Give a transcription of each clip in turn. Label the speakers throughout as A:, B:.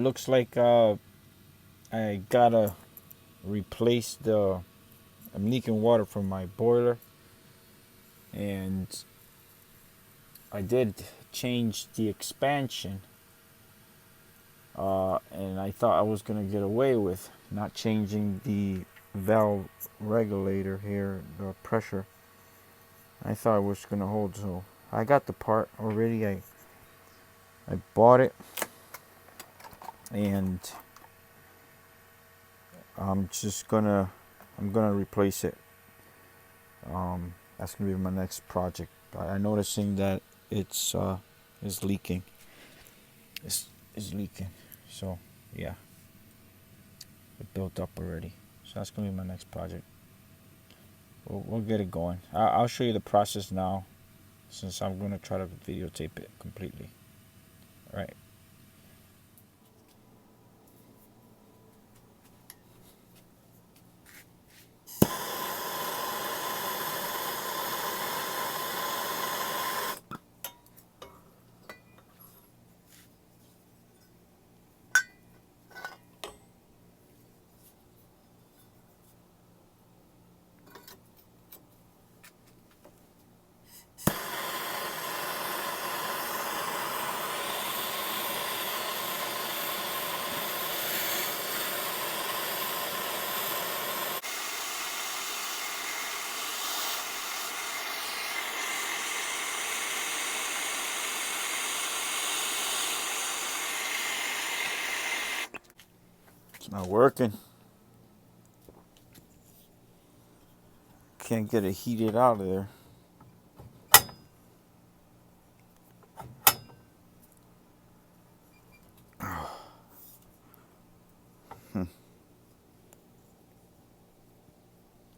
A: looks like I gotta replace the. I'm leaking water from my boiler, and I did change the expansion. And I thought I was gonna get away with not changing the valve regulator here, the pressure. I thought it was gonna hold, so I got the part already. I bought it, and I'm gonna replace it. That's gonna be my next project. I'm noticing that it's is leaking. It's leaking. So yeah, it built up already. So that's gonna be my next project. We'll get it going. I'll show you the process now, since I'm gonna try to videotape it completely. All right. It's not working. Can't get it heated out of there.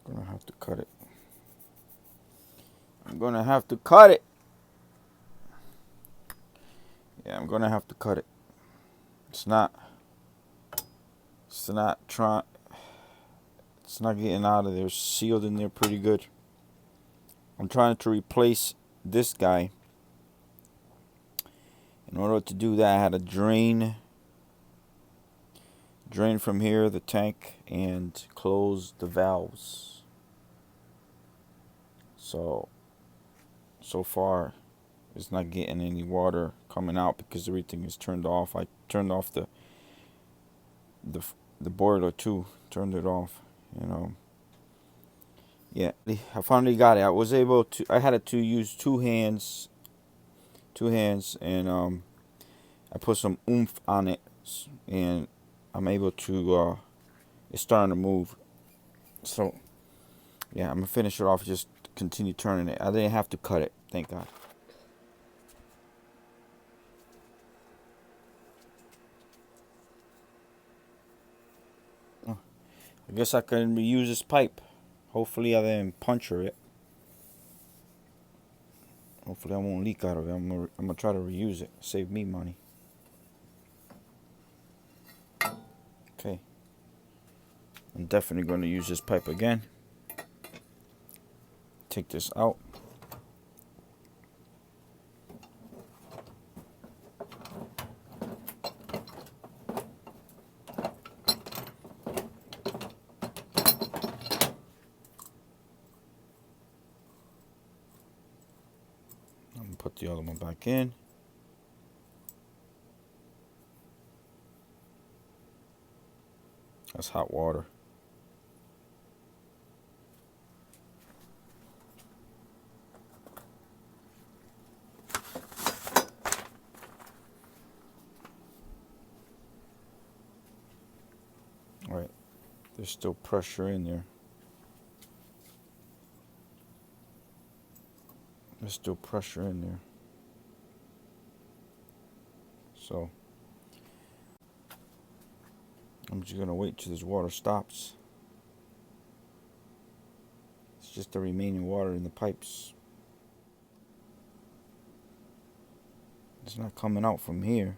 A: Gonna have to cut it. I'm gonna have to cut it. Yeah, I'm gonna have to cut it. It's not trying. It's not getting out of there. It's sealed in there pretty good. I'm trying to replace this guy. In order to do that, I had to drain from here the tank and close the valves. So far it's not getting any water coming out because everything is turned off. I turned off the boiler too. Turned it off, you know. Yeah, I finally got it. I was able to. I had to use two hands, and I put some oomph on it, and I'm able to. It's starting to move. So, yeah, I'm gonna finish it off. Just continue turning it. I didn't have to cut it. Thank God. Oh, I guess I can reuse this pipe. Hopefully, I didn't puncture it. Hopefully, I won't leak out of it. I'm gonna try to reuse it. Save me money. Okay. I'm definitely going to use this pipe again. Take this out. I'm going to put the other one back in. That's hot water. All right, there's still pressure in there. There's still pressure in there. So I'm just gonna wait till this water stops. It's just the remaining water in the pipes. It's not coming out from here.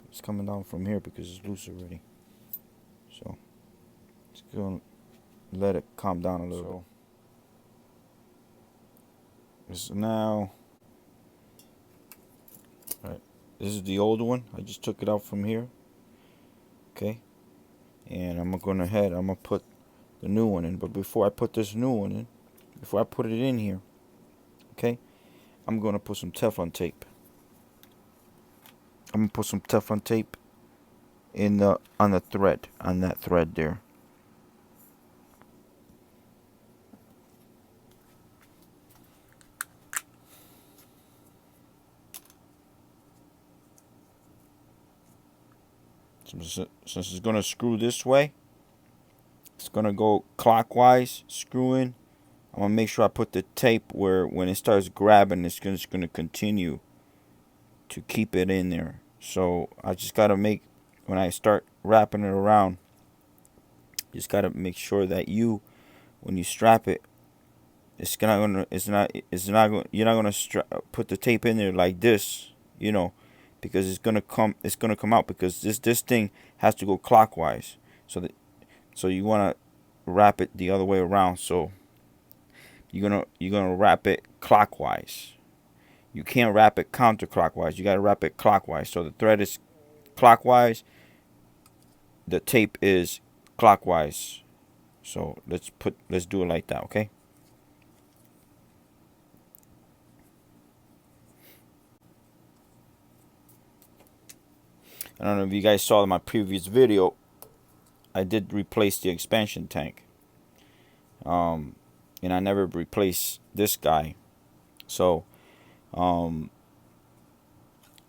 A: It's coming down from here because it's loose already. So just gonna let it calm down a little. This is now. Right. This is the old one. I just took it out from here. Okay, and I'm gonna put the new one in. But before I put this new one in, before I put it in here, okay, I'm gonna put some Teflon tape. I'm gonna put some Teflon tape in the on the thread, on that thread there. Since it's gonna screw this way, it's gonna go clockwise, screw in. I'm gonna make sure I put the tape where when it starts grabbing, it's just gonna continue to keep it in there. So I just gotta make, when I start wrapping it around, you just gotta make sure that when you strap it, it's not going, you're not gonna put the tape in there like this, because it's gonna come out, because this thing has to go clockwise. So you wanna wrap it the other way around. So you're gonna wrap it clockwise. You can't wrap it counterclockwise. You gotta wrap it clockwise. So the thread is clockwise, the tape is clockwise. So let's do it like that, okay? I don't know if you guys saw in my previous video, I did replace the expansion tank. And I never replaced this guy. So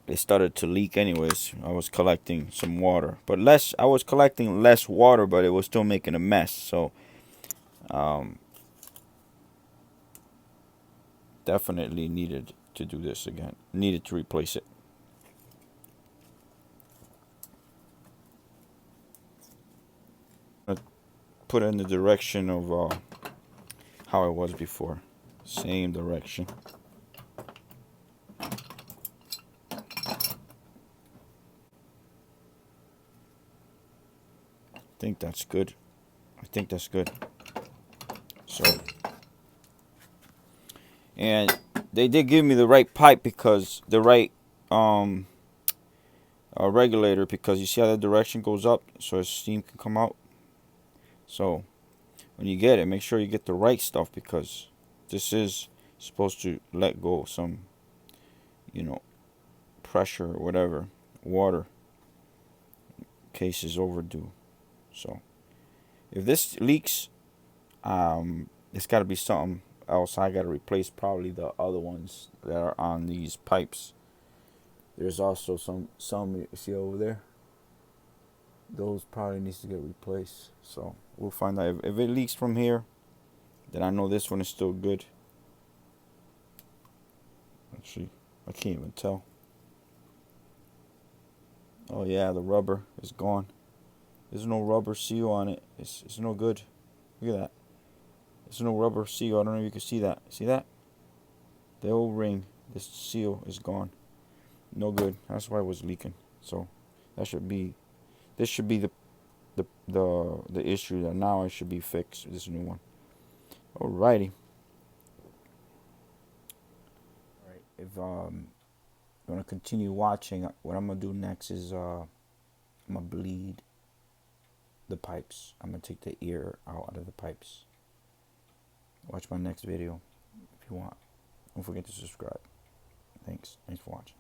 A: it started to leak anyways. I was collecting some water. I was collecting less water, but it was still making a mess. So definitely needed to do this again. Needed to replace it. Put it in the direction of how it was before. Same direction. I think that's good. I think that's good. So, and they did give me the right pipe, because the right regulator, because you see how the direction goes up, so steam can come out. So when you get it, make sure you get the right stuff, because this is supposed to let go some, pressure or whatever, water, case is overdue. So if this leaks, it's got to be something else. I got to replace probably the other ones that are on these pipes. There's also some you see over there. Those probably needs to get replaced. So we'll find out. If it leaks from here, then I know this one is still good. Actually, I can't even tell. Oh yeah, the rubber is gone. There's no rubber seal on it. It's no good. Look at that. There's no rubber seal. I don't know if you can see that. See that? The old ring, this seal is gone. No good. That's why it was leaking. So this should be the issue that now it should be fixed. This new one. Alrighty. Alright. If you wanna continue watching, what I'm gonna do next is I'm gonna bleed the pipes. I'm gonna take the ear out of the pipes. Watch my next video if you want. Don't forget to subscribe. Thanks for watching.